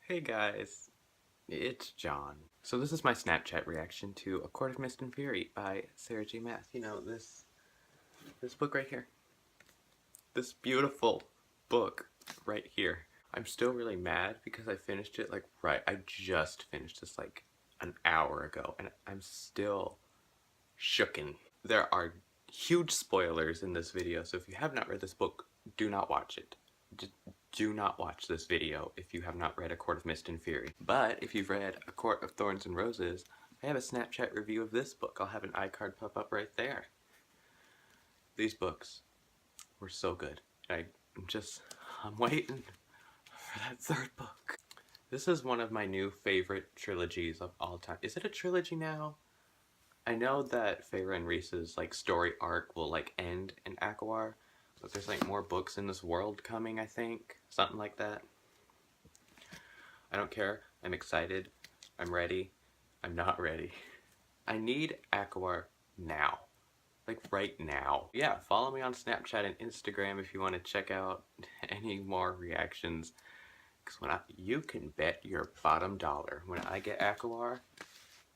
Hey guys, it's John. So this is my Snapchat reaction to A Court of Mist and Fury by Sarah J. Maas. You know, this book right here. This beautiful book right here. I'm still really mad because I finished it I just finished this like an hour ago and I'm still shooken. There are huge spoilers in this video, so if you have not read this book, do not watch it. Just do not watch this video if you have not read A Court of Mist and Fury. But if you've read A Court of Thorns and Roses, I have a Snapchat review of this book. I'll have an iCard pop up right there. These books were so good. I'm waiting for that third book. This is one of my new favorite trilogies of all time. Is it a trilogy now? I know that Feyre and Rhys's story arc will end in Acomaf, but there's more books in this world coming, I think. Something like that. I don't care. I'm excited. I'm ready. I'm not ready. I need Acomaf now. Right now. Yeah, follow me on Snapchat and Instagram if you want to check out any more reactions. Because you can bet your bottom dollar when I get Acomaf,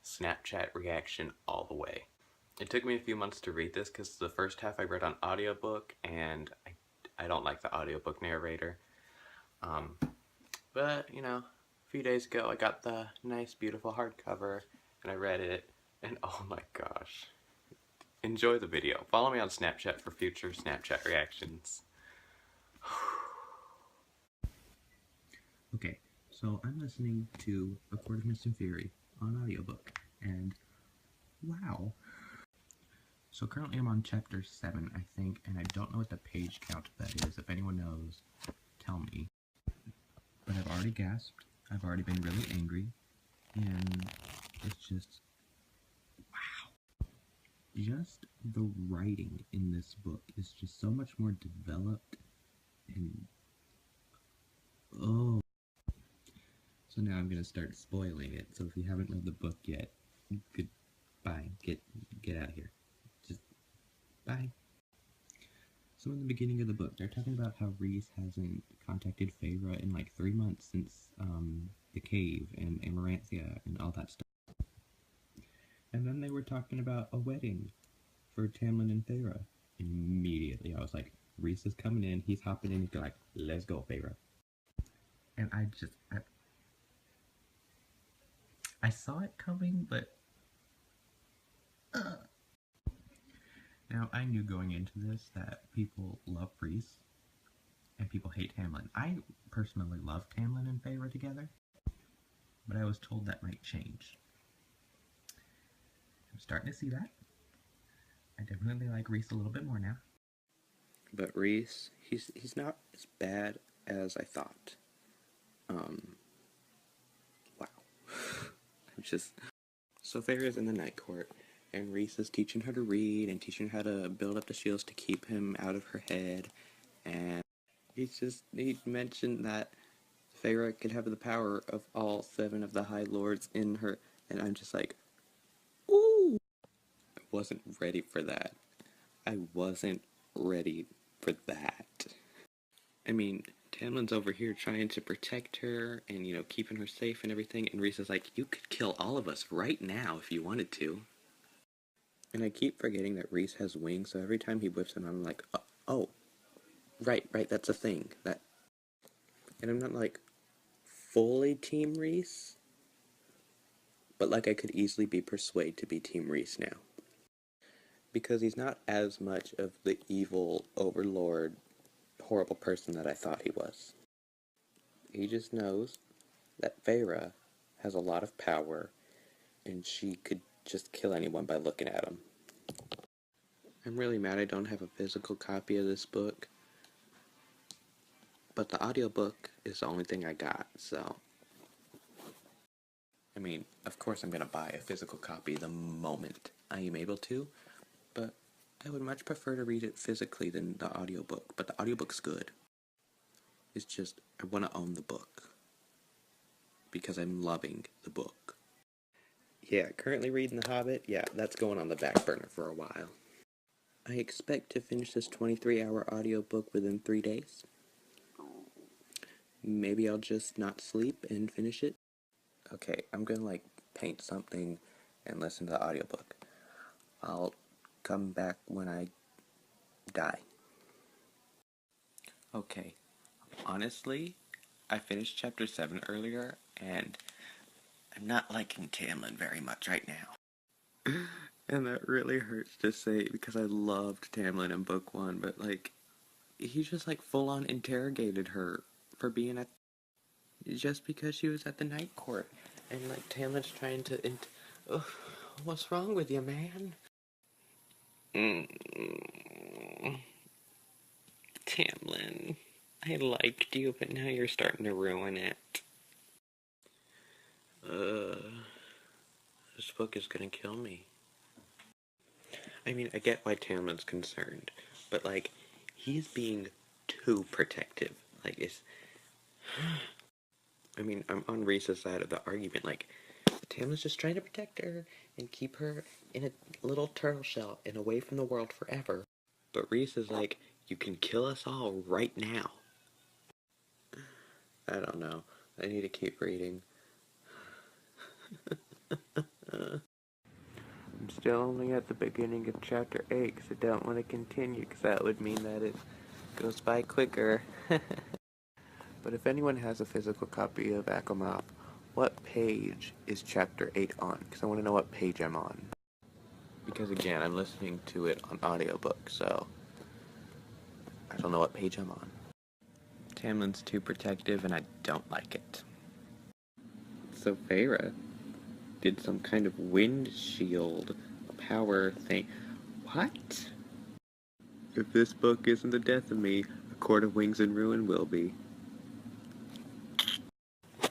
Snapchat reaction all the way. It took me a few months to read this because the first half I read on audiobook and I don't like the audiobook narrator. But, you know, a few days ago I got the nice beautiful hardcover and I read it and oh my gosh. Enjoy the video. Follow me on Snapchat for future Snapchat reactions. Okay, so I'm listening to A Court of Mist and Fury on audiobook, and wow. So currently I'm on chapter 7, I think, and I don't know what the page count of that is. If anyone knows, tell me. But I've already gasped, I've already been really angry, and it's just, wow. Just the writing in this book is just so much more developed, and oh. So now I'm gonna start spoiling it, so if you haven't read the book yet, goodbye, get out of here. Just, bye. So in the beginning of the book, they're talking about how Rhys hasn't contacted Feyre in 3 months since, the cave and Amaranthia and all that stuff. And then they were talking about a wedding for Tamlin and Feyre. Immediately, I was like, Rhys is coming in, he's hopping in, he's like, let's go, Feyre. And I saw it coming, but now I knew going into this that people love Rhys and people hate Tamlin. I personally love Tamlin and Feyre together, but I was told that might change. I'm starting to see that. I definitely like Rhys a little bit more now. But Rhys, he's not as bad as I thought. Wow. So Feyre's in the Night Court, and Rhys is teaching her to read and teaching her how to build up the shields to keep him out of her head, and he mentioned that Feyre could have the power of all 7 of the High Lords in her, and I'm just like, ooh! I wasn't ready for that. I wasn't ready for that. I mean, Tamlin's over here trying to protect her and, keeping her safe and everything, and Rhys is like, you could kill all of us right now if you wanted to. And I keep forgetting that Rhys has wings, so every time he whips them, I'm like, oh, right, that's a thing. And I'm not, fully Team Rhys, but, I could easily be persuaded to be Team Rhys now. Because he's not as much of the evil overlord horrible person that I thought he was. He just knows that Feyre has a lot of power and she could just kill anyone by looking at him. I'm really mad I don't have a physical copy of this book, but the audiobook is the only thing I got, so I mean, of course I'm gonna buy a physical copy the moment I am able to, but I would much prefer to read it physically than the audiobook, but the audiobook's good. It's just, I want to own the book. Because I'm loving the book. Yeah, currently reading The Hobbit. Yeah, that's going on the back burner for a while. I expect to finish this 23-hour audiobook within 3 days. maybe I'll just not sleep and finish it. Okay, I'm gonna like paint something and listen to the audiobook. I'll come back when I die. Okay, honestly, I finished chapter 7 earlier, and I'm not liking Tamlin very much right now. And that really hurts to say because I loved Tamlin in book 1, but like, he just like full on interrogated her for being at just because she was at the night court. And like Tamlin's trying to Ugh, what's wrong with you, man? Tamlin, I liked you, but now you're starting to ruin it. This book is gonna kill me. I mean, I get why Tamlin's concerned, but like, he's being too protective. Like, it's. I mean, I'm on Reese's side of the argument. Like, Tamlin's just trying to protect her and keep her in a little turtle shell and away from the world forever. But Reese is like, you can kill us all right now. I don't know. I need to keep reading. I'm still only at the beginning of chapter 8 because I don't want to continue because that would mean that it goes by quicker. But if anyone has a physical copy of Acomaf, what page is chapter 8 on? Because I want to know what page I'm on. Because again, I'm listening to it on audiobook, so I don't know what page I'm on. Tamlin's too protective and I don't like it. So Feyre did some kind of windshield power thing. What? If this book isn't the death of me, A Court of Wings and Ruin will be.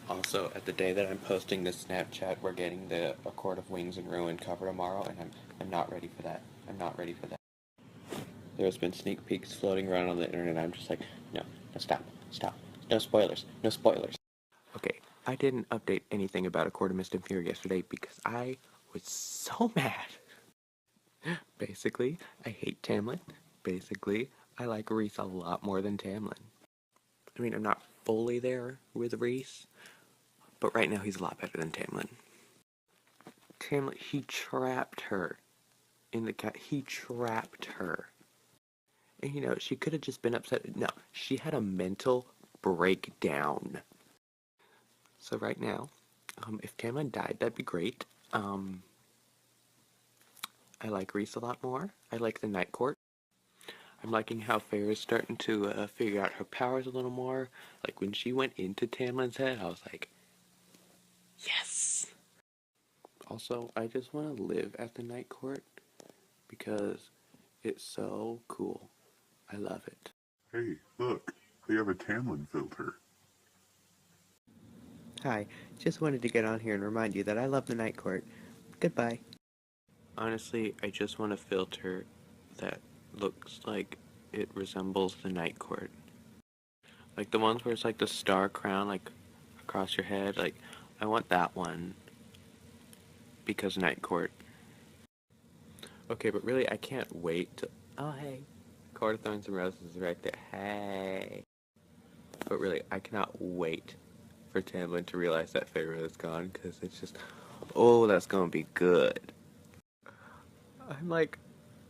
Also, at the day that I'm posting this Snapchat, we're getting the A Court of Wings and Ruin cover tomorrow, and I'm not ready for that. I'm not ready for that. There's been sneak peeks floating around on the internet, and I'm just like, no, stop, no spoilers, no spoilers. Okay, I didn't update anything about A Court of Mist and Fury yesterday because I was so mad. Basically, I hate Tamlin. Basically, I like Reese a lot more than Tamlin. I mean, I'm not fully there with Reese, but right now he's a lot better than Tamlin. Tamlin, he trapped her in the cat. He trapped her. And you know, she could have just been upset. No, she had a mental breakdown. So right now, if Tamlin died, that'd be great. I like Reese a lot more. I like the Night Court. I'm liking how Feyre is starting to figure out her powers a little more. Like when she went into Tamlin's head, I was like, yes! Also, I just want to live at the Night Court because it's so cool. I love it. Hey, look, they have a Tamlin filter. Hi, just wanted to get on here and remind you that I love the Night Court. Goodbye. Honestly, I just want a filter that looks like it resembles the Night Court. Like the ones where it's like the star crown, like across your head. Like, I want that one because Night Court. Okay, but really, I can't wait to. Oh, hey. Court of Thorns and Roses is right there. Hey. But really, I cannot wait for Tamlin to realize that Feyre is gone because it's just. Oh, that's gonna be good. I'm like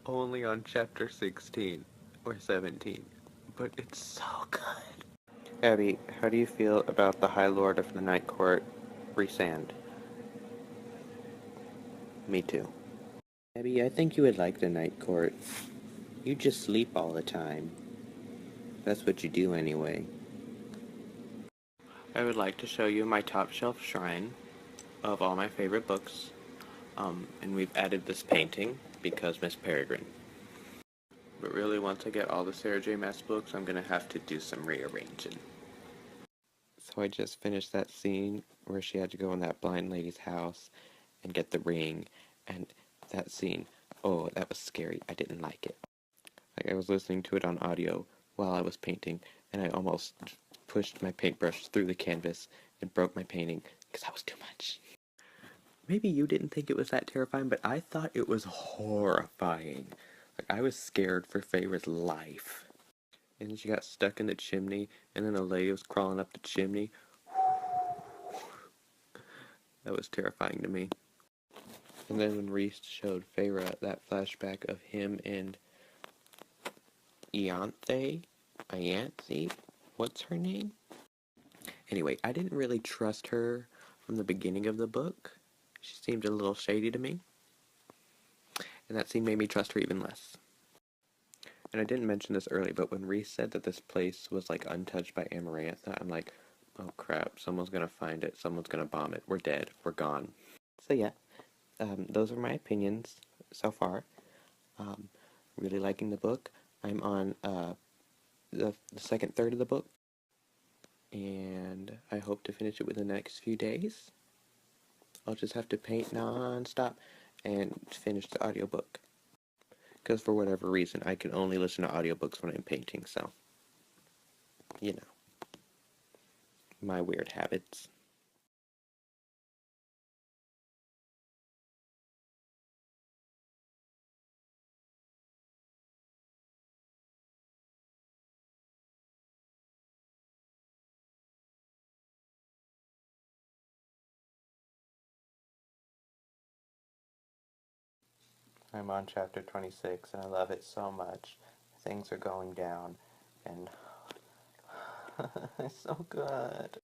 only on chapter 16 or 17, but it's so good. Abby, how do you feel about the High Lord of the Night Court, Rhysand? Me too. Abby, I think you would like the Night Court. You just sleep all the time. That's what you do anyway. I would like to show you my top shelf shrine of all my favorite books. And we've added this painting because Miss Peregrine. But really, once I get all the Sarah J. Maas books, I'm gonna have to do some rearranging. So I just finished that scene where she had to go in that blind lady's house and get the ring, and that scene, oh, that was scary. I didn't like it. Like, I was listening to it on audio while I was painting, and I almost pushed my paintbrush through the canvas and broke my painting because that was too much. Maybe you didn't think it was that terrifying, but I thought it was horrifying. Like, I was scared for Feyre's life. and then she got stuck in the chimney, and then a lady was crawling up the chimney. That was terrifying to me. And then when Reese showed Feyre that flashback of him and Ianthe, what's her name? Anyway, I didn't really trust her from the beginning of the book. She seemed a little shady to me, and that scene made me trust her even less. And I didn't mention this early, but when Reese said that this place was like untouched by Amarantha, I'm like, oh crap, someone's gonna find it, someone's gonna bomb it, we're dead, we're gone. So yeah, those are my opinions so far. Really liking the book. I'm on the second third of the book, and I hope to finish it within the next few days. I'll just have to paint non-stop and finish the audiobook. Because for whatever reason, I can only listen to audiobooks when I'm painting, so, you know, my weird habits. I'm on chapter 26, and I love it so much. Things are going down, and it's so good.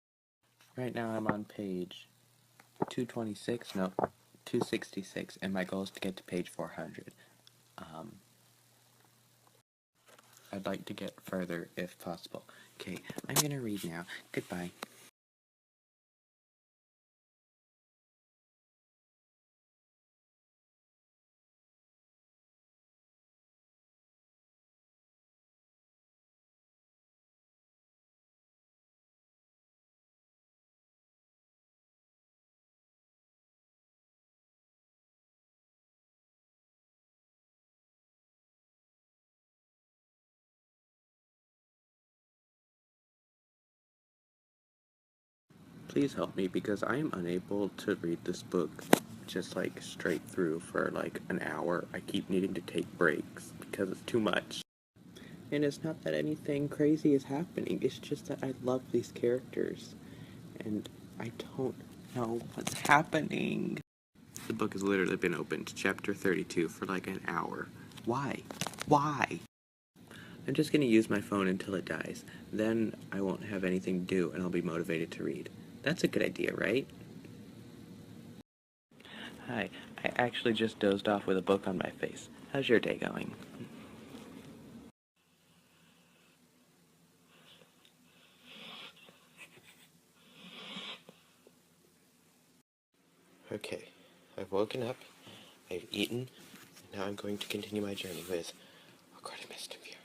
Right now I'm on page 226, no, 266, and my goal is to get to page 400. I'd like to get further if possible. Okay, I'm gonna read now. Goodbye. Please help me because I am unable to read this book just like straight through for like an hour. I keep needing to take breaks because it's too much. And it's not that anything crazy is happening, it's just that I love these characters and I don't know what's happening. The book has literally been open to chapter 32 for like an hour. Why? Why? I'm just gonna use my phone until it dies. Then I won't have anything to do and I'll be motivated to read. That's a good idea, right? Hi, I actually just dozed off with a book on my face. How's your day going? Okay, I've woken up, I've eaten, and now I'm going to continue my journey with A Court of Mist and Fury.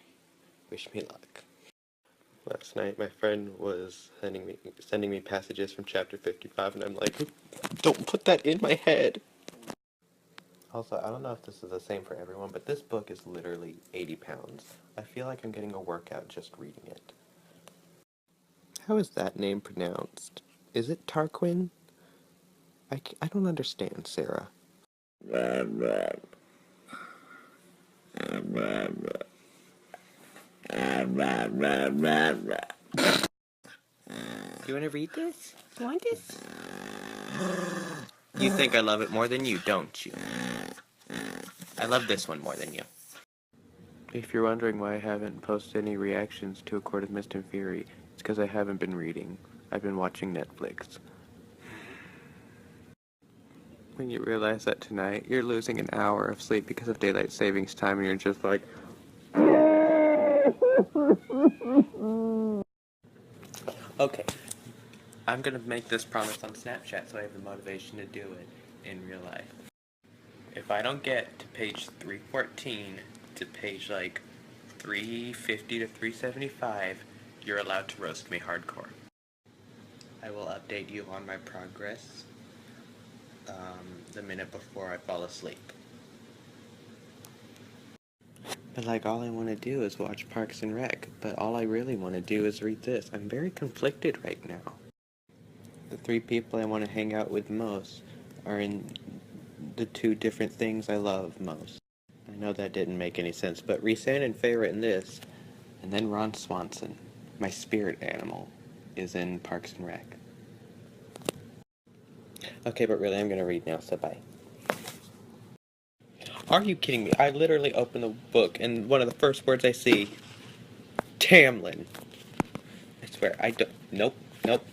Wish me luck. Last night, my friend was sending me passages from chapter 55, and I'm like, don't put that in my head! Also, I don't know if this is the same for everyone, but this book is literally 80 pounds. I feel like I'm getting a workout just reading it. How is that name pronounced? Is it Tarquin? I don't understand, Sarah. You want to read this? You want this? You think I love it more than you, don't you? I love this one more than you. If you're wondering why I haven't posted any reactions to A Court of Mist and Fury, it's because I haven't been reading. I've been watching Netflix. When you realize that tonight you're losing an hour of sleep because of daylight savings time and you're just like... Okay. I'm gonna make this promise on Snapchat so I have the motivation to do it in real life. If I don't get to page 314 to page like 350 to 375, you're allowed to roast me hardcore. I will update you on my progress the minute before I fall asleep. But like all I want to do is watch Parks and Rec, but all I really want to do is read this. I'm very conflicted right now. The three people I want to hang out with most are in the two different things I love most. I know that didn't make any sense, but Rhysand and Feyre in this And then Ron Swanson, my spirit animal, is in Parks and Rec. Okay, but really, I'm gonna read now, so bye. Are you kidding me? I literally open the book, and one of the first words I see, Tamlin. I swear, I don't. Nope, nope.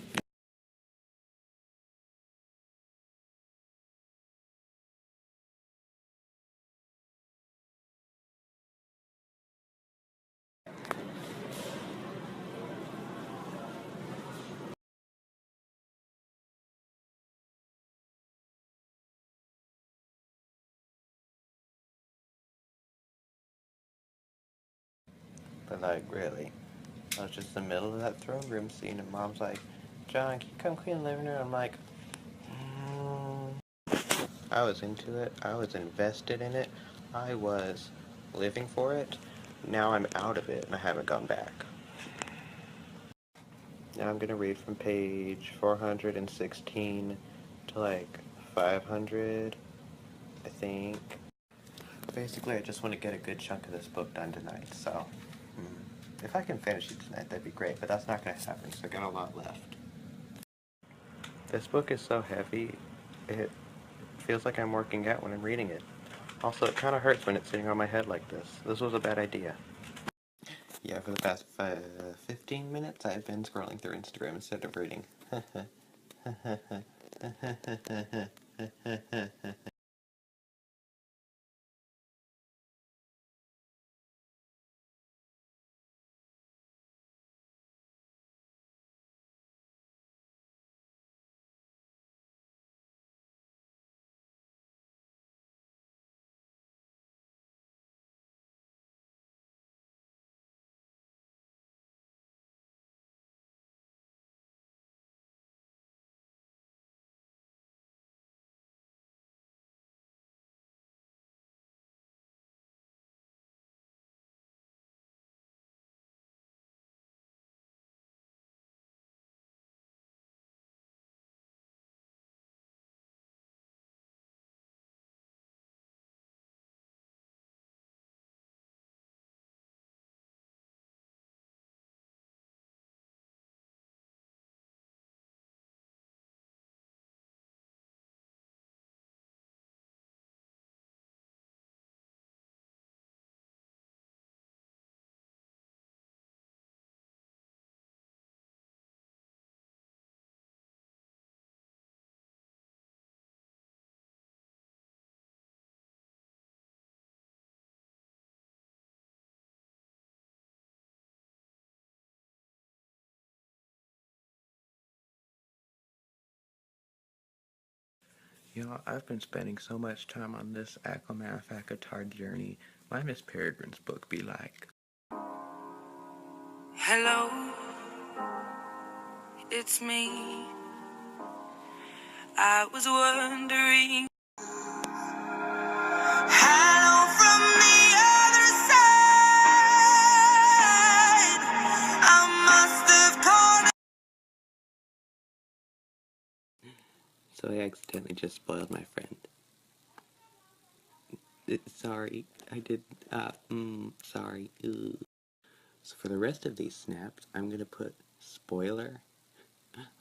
But like, really, I was just in the middle of that throne room scene, and Mom's like, "John, can you come clean the living room?" I'm like, I was into it. I was invested in it. I was living for it. Now I'm out of it, and I haven't gone back. Now I'm gonna read from page 416 to like 500, I think. Basically, I just want to get a good chunk of this book done tonight, so if I can finish it tonight, that'd be great, but that's not going to happen, so I got a lot left. This book is so heavy, it feels like I'm working out when I'm reading it. Also, it kind of hurts when it's sitting on my head like this. This was a bad idea. Yeah, for the past 15 minutes, I've been scrolling through Instagram instead of reading. You know, I've been spending so much time on this Acomaf Akatar journey. My Miss Peregrine's book be like. Hello, it's me. I was wondering. Hello from the other side. I must have called. So I accidentally just spoiled my friend. Sorry, I did, sorry. Ugh. So for the rest of these snaps, I'm gonna put spoiler,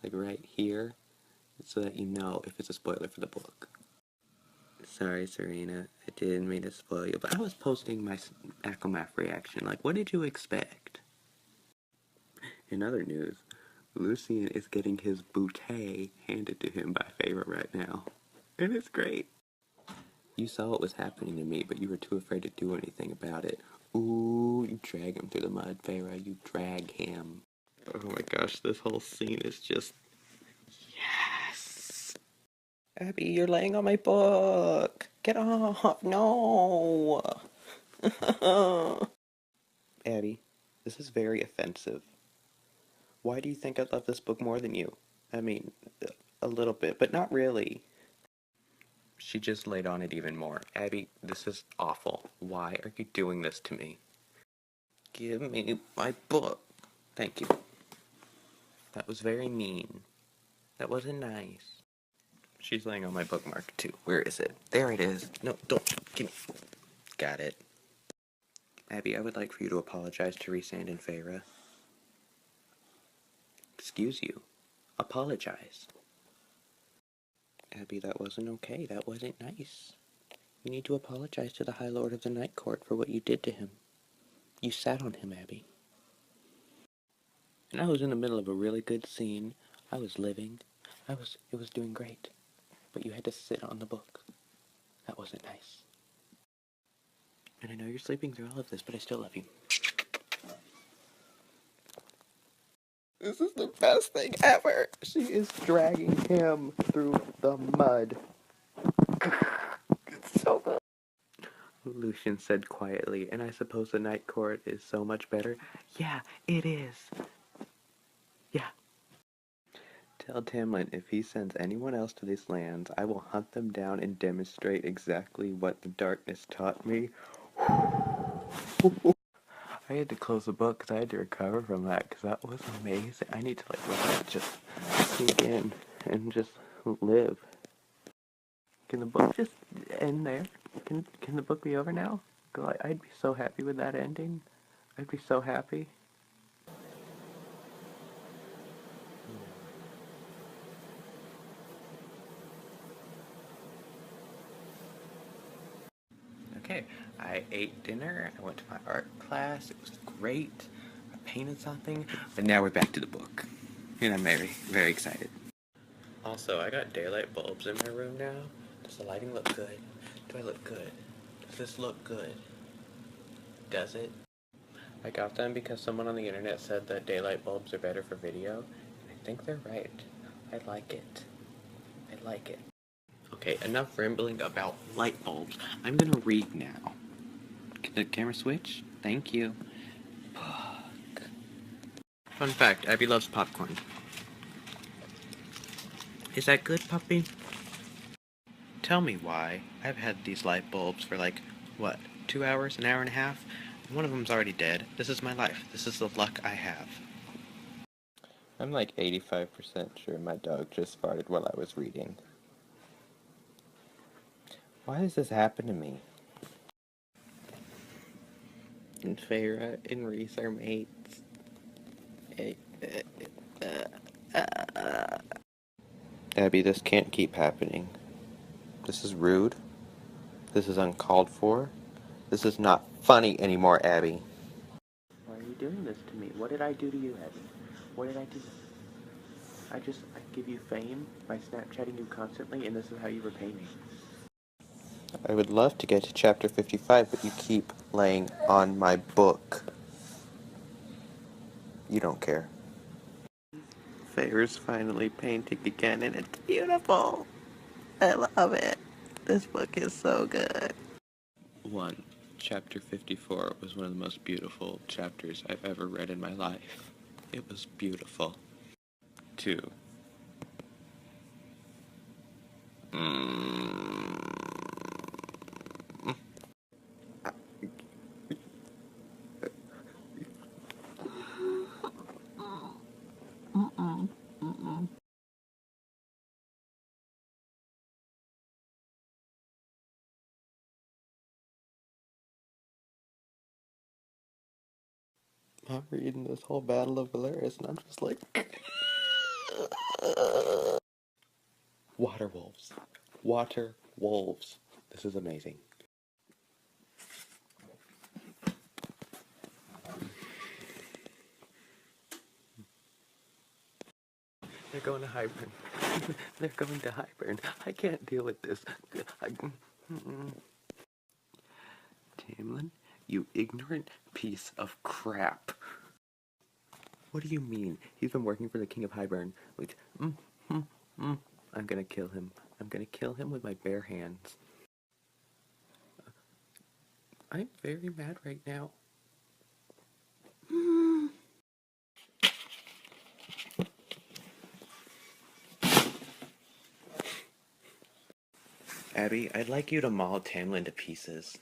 like right here, so that you know if it's a spoiler for the book. Sorry, Serena, I didn't mean to spoil you, but I was posting my Acomaf reaction. Like, what did you expect? In other news, Lucian is getting his bouquet handed to him by Feyre right now. And it's great. You saw what was happening to me, but you were too afraid to do anything about it. Ooh, you drag him through the mud, Feyre. You drag him. Oh my gosh, this whole scene is just... Yes! Abby, you're laying on my book! Get off! No! Abby, this is very offensive. Why do you think I love this book more than you? I mean, a little bit, but not really. She just laid on it even more. Abby, this is awful. Why are you doing this to me? Give me my book. Thank you. That was very mean. That wasn't nice. She's laying on my bookmark, too. Where is it? There it is. No, don't. Give me. Got it. Abby, I would like for you to apologize to Rhysand and Feyre. Excuse you. Apologize. Abby, that wasn't okay. That wasn't nice. You need to apologize to the High Lord of the Night Court for what you did to him. You sat on him, Abby. And I was in the middle of a really good scene. I was living. It was doing great. But you had to sit on the book. That wasn't nice. And I know you're sleeping through all of this, but I still love you. This is the best thing ever. She is dragging him through the mud. It's so good. Lucian said quietly, and I suppose the Night Court is so much better. Yeah, it is. Yeah. Tell Tamlin if he sends anyone else to these lands, I will hunt them down and demonstrate exactly what the darkness taught me. I had to close the book because I had to recover from that because that was amazing. I need to let it just sink in and just live. Can the book just end there? Can the book be over now? I'd be so happy with that ending. I'd be so happy. Okay, I ate dinner, I went to my art class, it was great, I painted something, but now we're back to the book. And I'm very, very excited. Also, I got daylight bulbs in my room now. Does the lighting look good? Do I look good? Does this look good? Does it? I got them because someone on the internet said that daylight bulbs are better for video, and I think they're right. I like it. I like it. Okay, enough rambling about light bulbs. I'm gonna read now. Can the camera switch? Thank you. Book. Fun fact, Abby loves popcorn. Is that good, puppy? Tell me why. I've had these light bulbs for like, what, 2 hours, an hour and a half? One of them's already dead. This is my life. This is the luck I have. I'm like 85% sure my dog just farted while I was reading. Why does this happen to me? And Feyre and Rhys are mates. Abby, this can't keep happening. This is rude. This is uncalled for. This is not funny anymore, Abby. Why are you doing this to me? What did I do to you, Abby? What did I do? I give you fame by Snapchatting you constantly, and this is how you repay me. I would love to get to chapter 55, but you keep laying on my book. You don't care. Feyre's finally painting again, and it's beautiful. I love it. This book is so good. 1. Chapter 54 was one of the most beautiful chapters I've ever read in my life. It was beautiful. 2. I'm reading this whole Battle of Valeris, and I'm just like... Water wolves. Water wolves. This is amazing. They're going to Hybern. They're going to Hybern. I can't deal with this. Tamlin, you ignorant piece of crap. What do you mean? He's been working for the King of Hybern. Wait, I'm gonna kill him. I'm gonna kill him with my bare hands. I'm very mad right now. Abby, I'd like you to maul Tamlin to pieces.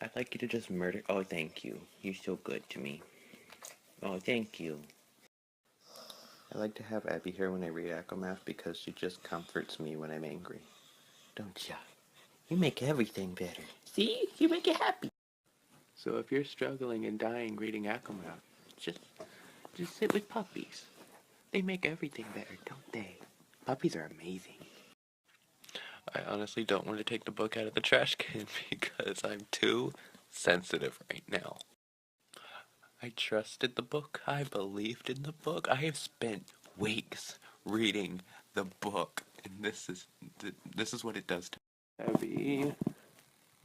I'd like you to just murder... Oh, thank you. You're so good to me. Oh, thank you. I like to have Abby here when I read Acomaf because she just comforts me when I'm angry. Don't ya? You make everything better. See? You make it happy. So if you're struggling and dying reading Acomaf, just sit with puppies. They make everything better, don't they? Puppies are amazing. I honestly don't want to take the book out of the trash can because I'm too sensitive right now. I trusted the book. I believed in the book. I have spent weeks reading the book, and this is what it does to me. Abby,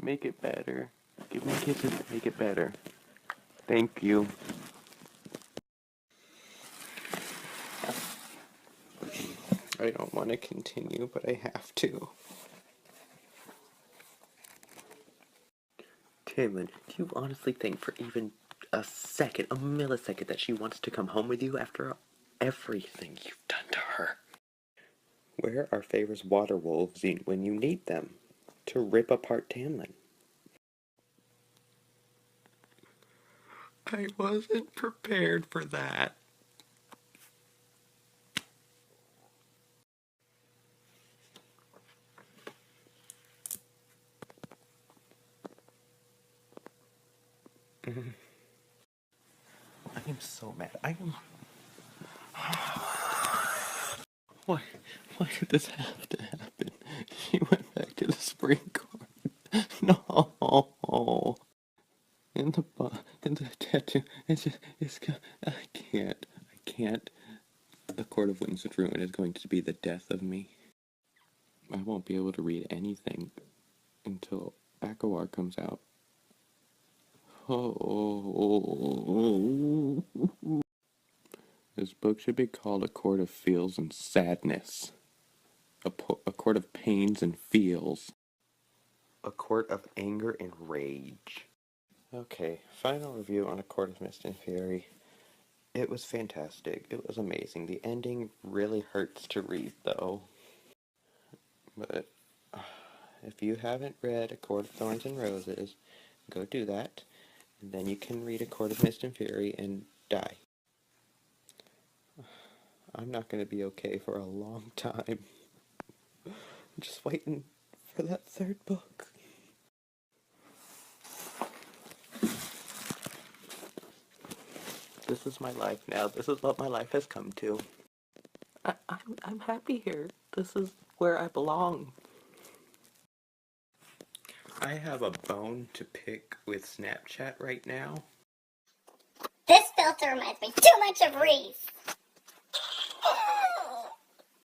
make it better. Give me kisses to make it better. Thank you. I don't want to continue, but I have to. Timon, do you honestly think for even a second, a millisecond, that she wants to come home with you after everything you've done to her? Where are Favor's water wolves when you need them to rip apart Tamlin? I wasn't prepared for that. I am so mad. Why did this have to happen? She went back to the spring court. No. And the tattoo. I can't. The Court of Wings and Ruin is going to be the death of me. I won't be able to read anything until Acomaf comes out. Oh. This book should be called A Court of Feels and Sadness. A court of pains and feels. A court of anger and rage. Okay, final review on A Court of Mist and Fury. It was fantastic. It was amazing. The ending really hurts to read, though. But if you haven't read A Court of Thorns and Roses, go do that. And then you can read A Court of Mist and Fury and die. I'm not going to be okay for a long time. I'm just waiting for that third book. This is my life now. This is what my life has come to. I'm happy here. This is where I belong. I have a bone to pick with Snapchat right now. This filter reminds me too much of Reese.